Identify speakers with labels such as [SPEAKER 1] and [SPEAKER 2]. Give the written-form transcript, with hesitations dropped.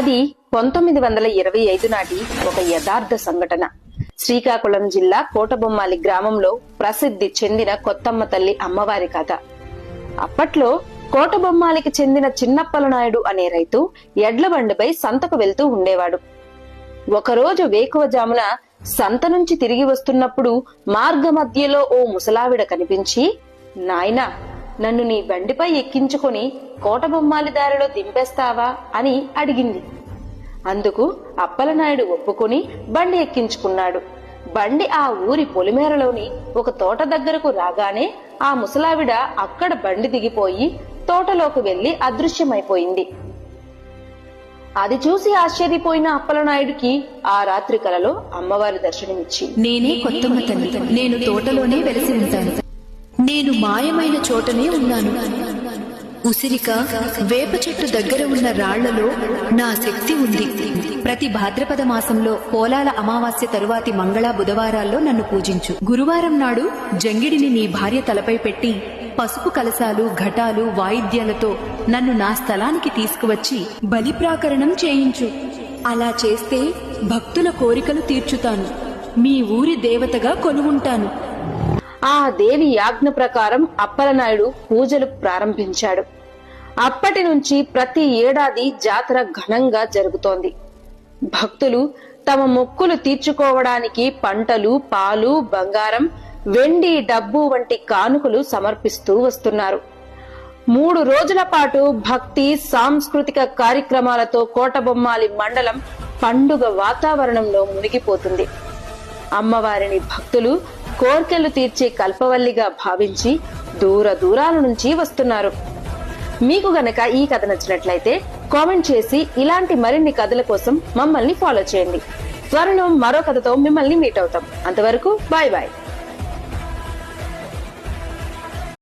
[SPEAKER 1] అది 1925 నాటి ఒక యథార్థ సంఘటన. శ్రీకాకుళం జిల్లా కోటబొమ్మాలి గ్రామంలో ప్రసిద్ధి చెందిన కొత్తమ్మ తల్లి అమ్మవారి కథ. అప్పట్లో కోటబొమ్మాలికి చెందిన చిన్నప్పలనాయుడు అనే రైతు ఎడ్ల బండిపై సంతకు వెళ్తూ ఉండేవాడు. ఒకరోజు వేకువజామున సంత నుంచి తిరిగి వస్తున్నప్పుడు మార్గ మధ్యలో ఓ ముసలావిడ కనిపించి, నాయనా, నన్ను నీ బండిపై ఎక్కించుకొని కోటబొమ్మాలి దారిలో దింపేస్తావా అని అడిగింది. అందుకు అప్పలనాయుడు ఒప్పుకొని బండి ఎక్కించుకున్నాడు. బండి ఆ ఊరి పొలిమేరలోని ఒక తోట దగ్గరకు రాగానే ఆ ముసలావిడ అక్కడ బండి దిగిపోయి తోటలోకి వెళ్లి అదృశ్యమైపోయింది. అది చూసి ఆశ్చర్యపోయిన అప్పలనాయుడికి ఆ రాత్రి కలలో అమ్మవారి దర్శనమిచ్చి,
[SPEAKER 2] నేనే కొత్తమ్మ తల్లి, నేను తోటలోనే వెలిసి ఉంటాను, నేను మాయమైన చోటనే ఉన్నాను. ఉసిరిక వేప చెట్టు దగ్గర ఉన్న రాళ్లలో నా శక్తి ఉంది. ప్రతి భాద్రపద మాసంలో పోలాల అమావాస్య తరువాతి మంగళ బుధవారాల్లో నన్ను పూజించు. గురువారం నాడు జంగిడిని నీ భార్య తలపై పెట్టి పసుపు కలశాలు, ఘటాలు, వాయిద్యాలతో నన్ను నా స్థలానికి తీసుకువచ్చి బలిప్రాకరణం చేయించు. అలా చేస్తే భక్తుల కోరికలు తీర్చుతాను, మీ ఊరి దేవతగా కొలువుంటాను.
[SPEAKER 1] ఆ దేవి యాజ్ఞ ప్రకారం అప్పలనాయుడు పూజలు ప్రారంభించాడు. అప్పటి నుంచి ప్రతి ఏడాది జాతర ఘనంగా జరుగుతోంది. భక్తులు తమ మొక్కులు తీర్చుకోవడానికి పంటలు, పాలు, బంగారం, వెండి, డబ్బు వంటి కానుకలు సమర్పిస్తూ వస్తున్నారు. 3 రోజుల పాటు భక్తి, సాంస్కృతిక కార్యక్రమాలతో కోటబొమ్మాలి మండలం పండుగ వాతావరణంలో మునిగిపోతుంది. అమ్మవారిని భక్తులు కోర్కెలు తీర్చే కల్పవల్లిగా భావించి దూర దూరాల నుంచి వస్తున్నారు. మీకు గనక ఈ కథ నచ్చినట్లయితే కామెంట్ చేసి ఇలాంటి మరిన్ని కథల కోసం మమ్మల్ని ఫాలో చేయండి. త్వరలో మరో కథతో మిమ్మల్ని మీట్ అవుతాం. అంతవరకు బాయ్ బాయ్.